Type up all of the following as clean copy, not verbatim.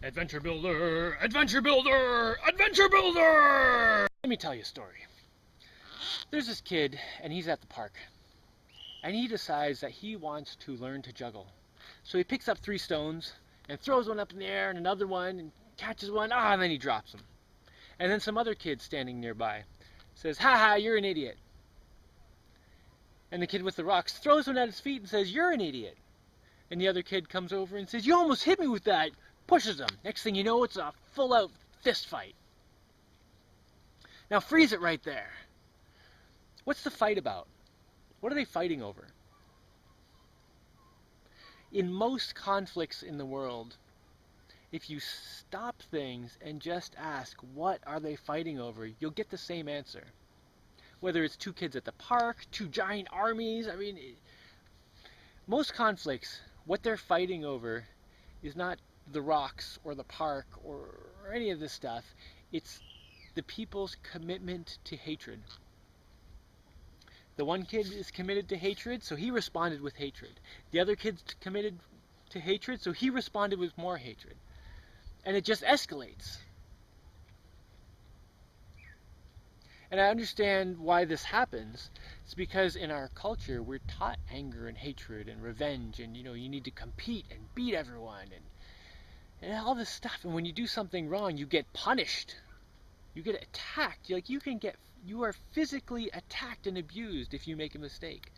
Adventure Builder! Adventure Builder! Adventure Builder! Let me tell you a story. There's this kid, and he's at the park. And he decides that he wants to learn to juggle. So he picks up 3 stones and throws one up in the air and another one and catches one, and then he drops them. And then some other kid standing nearby says, "Ha ha, you're an idiot." And the kid with the rocks throws one at his feet and says, "You're an idiot." And the other kid comes over and says, "You almost hit me with that." Pushes him. Next thing you know, it's a full-out fist fight. Now freeze it right there. What's the fight about? What are they fighting over? In most conflicts in the world, if you stop things and just ask, what are they fighting over, you'll get the same answer. Whether it's 2 kids at the park, 2 giant armies, most conflicts, what they're fighting over is not the rocks or the park or any of this stuff. It's the people's commitment to hatred. The one kid is committed to hatred, so he responded with hatred. The other kid's committed to hatred, so he responded with more hatred. And it just escalates. And I understand why this happens. It's because in our culture, we're taught anger and hatred and revenge, and you need to compete and beat everyone and all this stuff. And when you do something wrong, you get punished. You get attacked. You are physically attacked and abused if you make a mistake.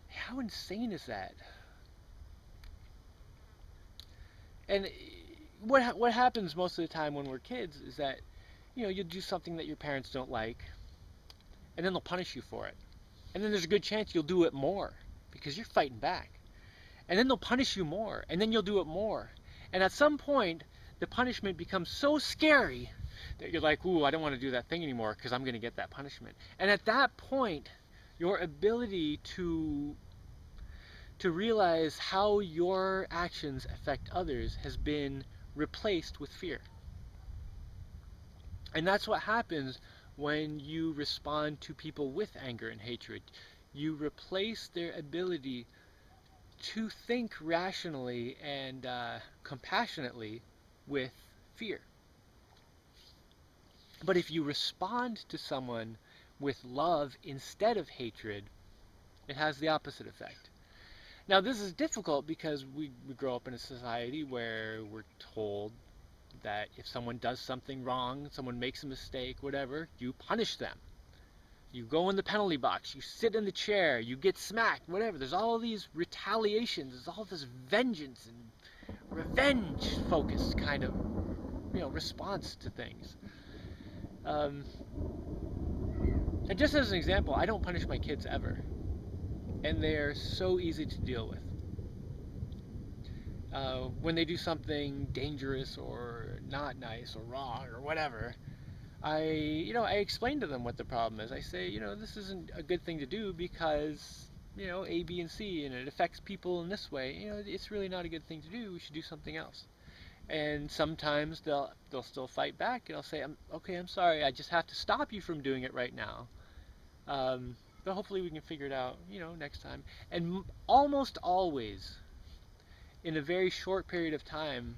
How insane is that? And what happens most of the time when we're kids is that you'll do something that your parents don't like, and then they'll punish you for it. And then there's a good chance you'll do it more because you're fighting back. And then they'll punish you more, and then you'll do it more. And at some point, the punishment becomes so scary that you're like, ooh, I don't want to do that thing anymore because I'm going to get that punishment. And at that point, your ability to realize how your actions affect others has been replaced with fear. And that's what happens when you respond to people with anger and hatred. You replace their ability to think rationally and compassionately with fear. But if you respond to someone with love instead of hatred, it has the opposite effect. Now, this is difficult because we grow up in a society where we're told that if someone does something wrong, someone makes a mistake, whatever, you punish them. You go in the penalty box, you sit in the chair, you get smacked, whatever. There's all these retaliations, there's all this vengeance and revenge focused kind of response to things. And just as an example, I don't punish my kids ever. And they're so easy to deal with. When they do something dangerous or not nice or wrong or whatever, I explain to them what the problem is. I say, this isn't a good thing to do because, A, B, and C, and it affects people in this way. It's really not a good thing to do. We should do something else. And sometimes they'll still fight back, and I'll say, I'm sorry. I just have to stop you from doing it right now. But hopefully we can figure it out, next time. And almost always, in a very short period of time,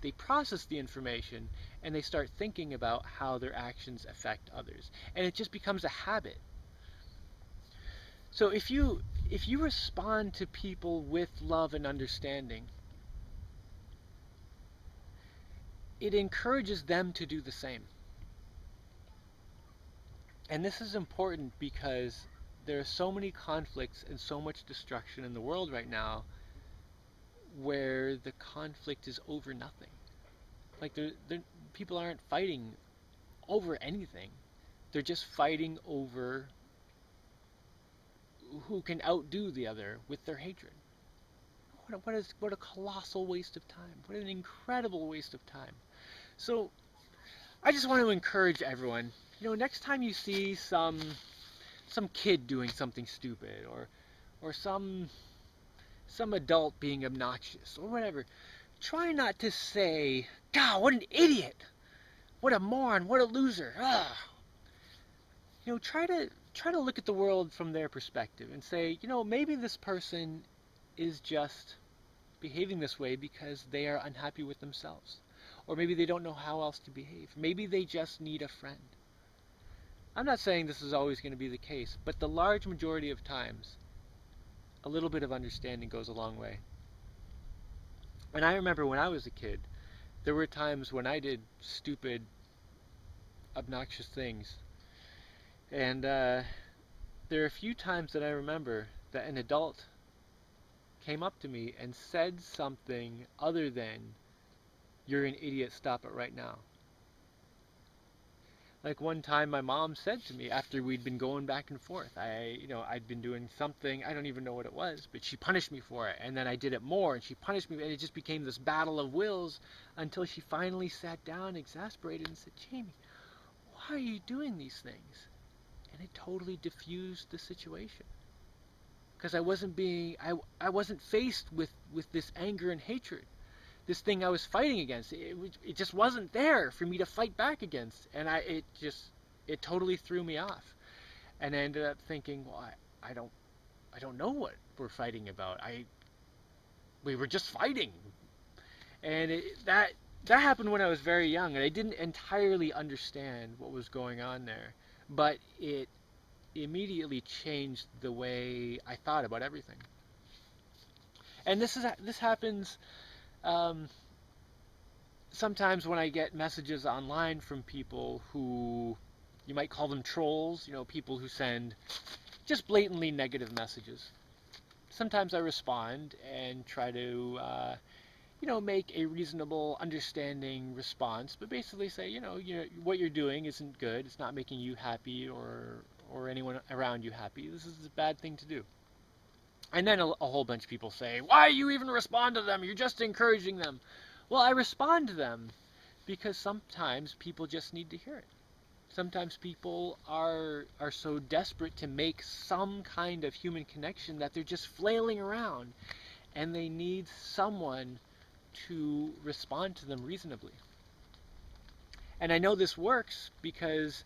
they process the information and they start thinking about how their actions affect others. And it just becomes a habit. So if you respond to people with love and understanding, it encourages them to do the same. And this is important because there are so many conflicts and so much destruction in the world right now where the conflict is over nothing. Like people aren't fighting over anything. They're just fighting over who can outdo the other with their hatred. What a colossal waste of time. What an incredible waste of time. So I just want to encourage everyone, next time you see some kid doing something stupid or some adult being obnoxious or whatever, try not to say, God, what an idiot, what a moron, what a loser. Try to look at the world from their perspective and say, maybe this person is just behaving this way because they are unhappy with themselves. Or maybe they don't know how else to behave. Maybe they just need a friend. I'm not saying this is always going to be the case, but the large majority of times, a little bit of understanding goes a long way. And I remember when I was a kid, there were times when I did stupid, obnoxious things. And there are a few times that I remember that an adult came up to me and said something other than, "You're an idiot, stop it right now." Like one time my mom said to me after we'd been going back and forth, I'd been doing something, I don't even know what it was, but she punished me for it. And then I did it more and she punished me, and it just became this battle of wills until she finally sat down exasperated and said, "Jamie, why are you doing these things?" And it totally diffused the situation. Because I wasn't faced with this anger and hatred. This thing I was fighting against, it just wasn't there for me to fight back against, and it totally threw me off. And I ended up thinking, well, I don't know what we're fighting about. We were just fighting, and that happened when I was very young, and I didn't entirely understand what was going on there, but it immediately changed the way I thought about everything. And this happens. Sometimes when I get messages online from people who you might call them trolls, people who send just blatantly negative messages. Sometimes I respond and try to, make a reasonable, understanding response, but basically say, what you're doing isn't good. It's not making you happy or anyone around you happy. This is a bad thing to do. And then a whole bunch of people say, "Why you even respond to them? You're just encouraging them." Well, I respond to them because sometimes people just need to hear it. Sometimes people are so desperate to make some kind of human connection that they're just flailing around, and they need someone to respond to them reasonably. And I know this works because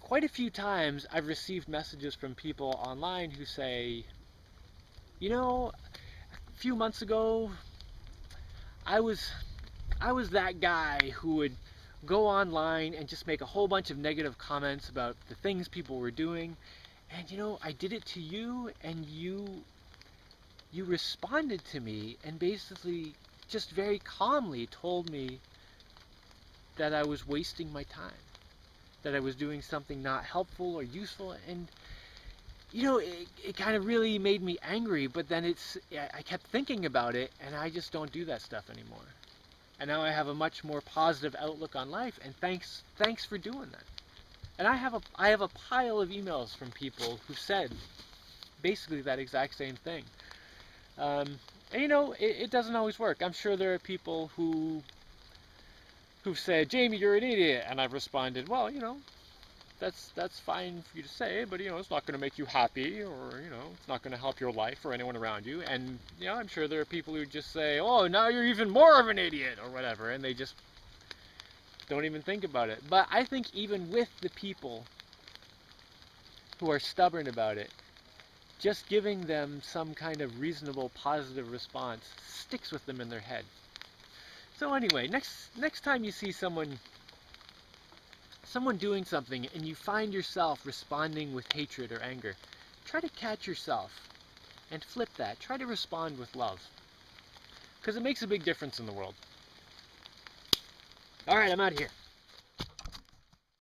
quite a few times I've received messages from people online who say, a few months ago, I was that guy who would go online and just make a whole bunch of negative comments about the things people were doing, and I did it to you, and you responded to me and basically just very calmly told me that I was wasting my time, that I was doing something not helpful or useful, and it kind of really made me angry. But then I kept thinking about it, and I just don't do that stuff anymore. And now I have a much more positive outlook on life, and thanks for doing that. And I have a pile of emails from people who said basically that exact same thing. And it doesn't always work. I'm sure there are people who've said, "Jamie, you're an idiot," and I've responded, "Well, that's fine for you to say, but it's not going to make you happy, or it's not going to help your life or anyone around you." And I'm sure there are people who just say, "Oh, now you're even more of an idiot," or whatever, and they just don't even think about it. But I think even with the people who are stubborn about it, just giving them some kind of reasonable, positive response sticks with them in their head. So anyway, next time you see someone doing something and you find yourself responding with hatred or anger, try to catch yourself and flip that. Try to respond with love, because it makes a big difference in the world. All right, I'm out of here.